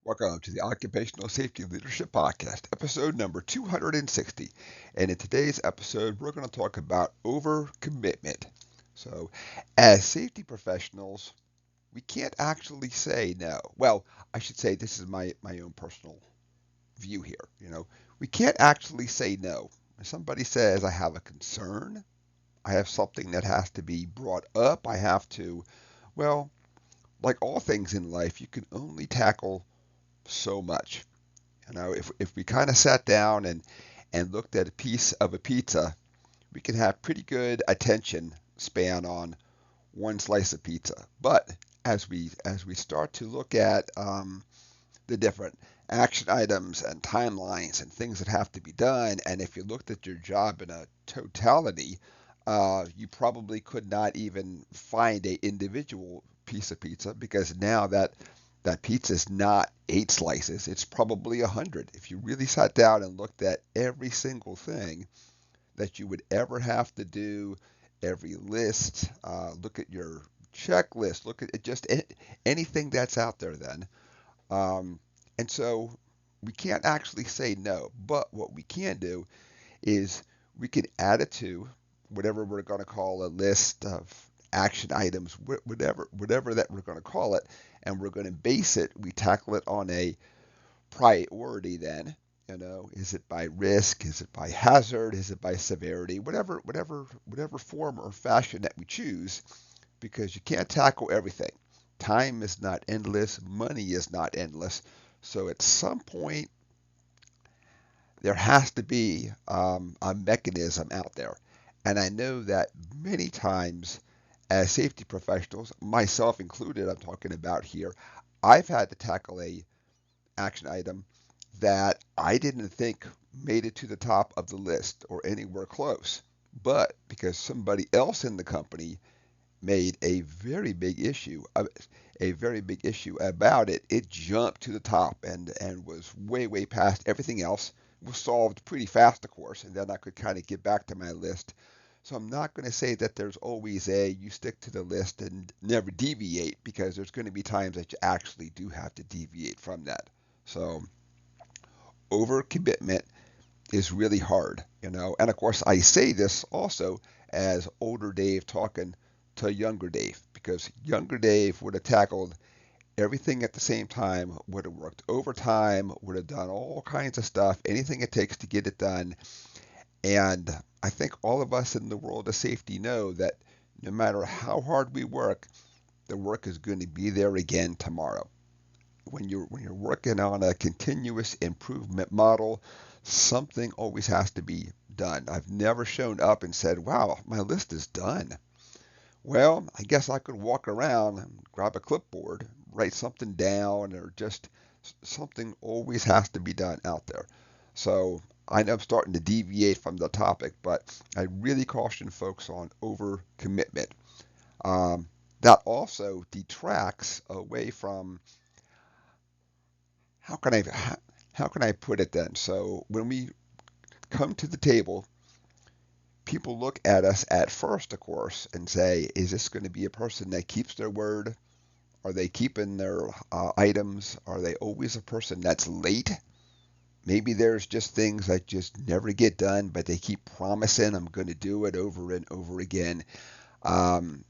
Welcome to the Occupational Safety Leadership Podcast, episode number 260. And in today's episode, we're going to talk about overcommitment. So, as safety professionals, we can't actually say no. Well, I should say this is my own personal view here. We can't actually say no. If somebody says, I have a concern, I have something that has to be brought up, I have to, well, like all things in life, you can only tackle so much. If we kind of sat down and looked at a piece of a pizza, we can have pretty good attention span on one slice of pizza. But as we start to look at the different action items and timelines and things that have to be done, and if you looked at your job in a totality, you probably could not even find a individual piece of pizza because now that pizza is not 8 slices, it's probably 100. If you really sat down and looked at every single thing that you would ever have to do, every list, look at your checklist, look at just anything that's out there then. Um, and so we can't actually say no, but what we can do is we can add it to whatever we're going to call a list of action items, whatever that we're going to call it, and we're going to base it. We tackle it on a priority. Then, is it by risk? Is it by hazard? Is it by severity? Whatever form or fashion that we choose, because you can't tackle everything. Time is not endless. Money is not endless. So at some point, there has to be a mechanism out there. And I know that many times, as safety professionals, myself included, I'm talking about here, I've had to tackle a action item that I didn't think made it to the top of the list or anywhere close. But because somebody else in the company made a very big issue about it, it jumped to the top and was way past everything else. Was solved pretty fast, of course, and then I could kind of get back to my list. So I'm not going to say that there's always you stick to the list and never deviate, because there's going to be times that you actually do have to deviate from that. So overcommitment is really hard. And of course, I say this also as older Dave talking to younger Dave, because younger Dave would have tackled everything at the same time, would have worked overtime, would have done all kinds of stuff, anything it takes to get it done. And I think all of us in the world of safety know that no matter how hard we work, the work is going to be there again tomorrow. When you're working on a continuous improvement model, something always has to be done. I've never shown up and said, "Wow, my list is done." Well, I guess I could walk around and grab a clipboard, write something down, or just something always has to be done out there. So I know I'm starting to deviate from the topic, but I really caution folks on overcommitment. That also detracts away from how can I how can I put it then? So when we come to the table, people look at us at first, of course, and say, "Is this going to be a person that keeps their word? Are they keeping their items? Are they always a person that's late? Maybe there's just things that just never get done, but they keep promising I'm going to do it over and over again." Um,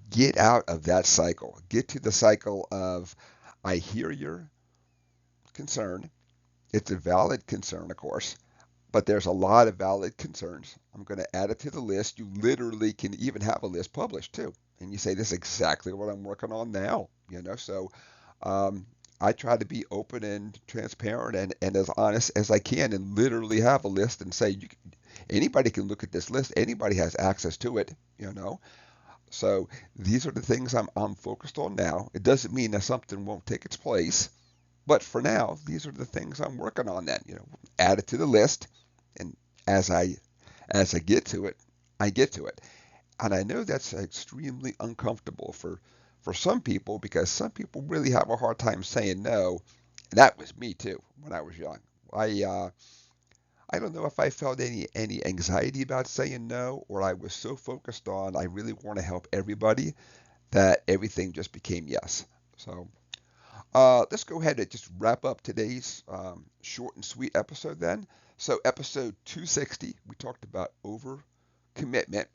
get out of that cycle. Get to the cycle of, I hear your concern. It's a valid concern, of course, but there's a lot of valid concerns. I'm going to add it to the list. You literally can even have a list published too. And you say, this is exactly what I'm working on now. So I try to be open and transparent and as honest as I can, and literally have a list and say, anybody can look at this list. Anybody has access to it. So these are the things I'm focused on now. It doesn't mean that something won't take its place, but for now, these are the things I'm working on. Then, add it to the list, and as I as I get to it, I get to it. And I know that's extremely uncomfortable for some people, because some people really have a hard time saying no. That was me too when I was young. I don't know if I felt any anxiety about saying no, or I was so focused on I really want to help everybody that everything just became yes. So Let's go ahead and just wrap up today's short and sweet episode then. So, episode 260, we talked about over commitment.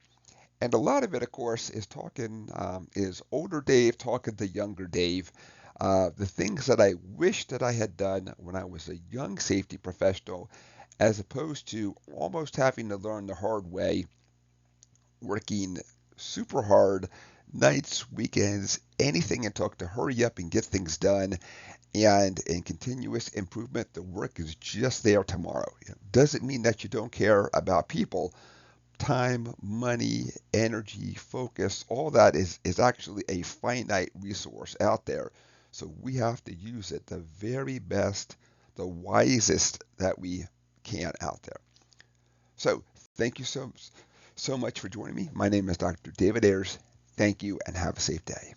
And a lot of it, of course, is older Dave talking to younger Dave. The things that I wish that I had done when I was a young safety professional, as opposed to almost having to learn the hard way, working super hard, nights, weekends, anything it took to hurry up and get things done. And in continuous improvement, the work is just there tomorrow. Doesn't mean that you don't care about people. Time, money, energy, focus, all that is actually a finite resource out there. So we have to use it the very best, the wisest that we can out there. So thank you so much for joining me. My name is Dr. David Ayers. Thank you and have a safe day.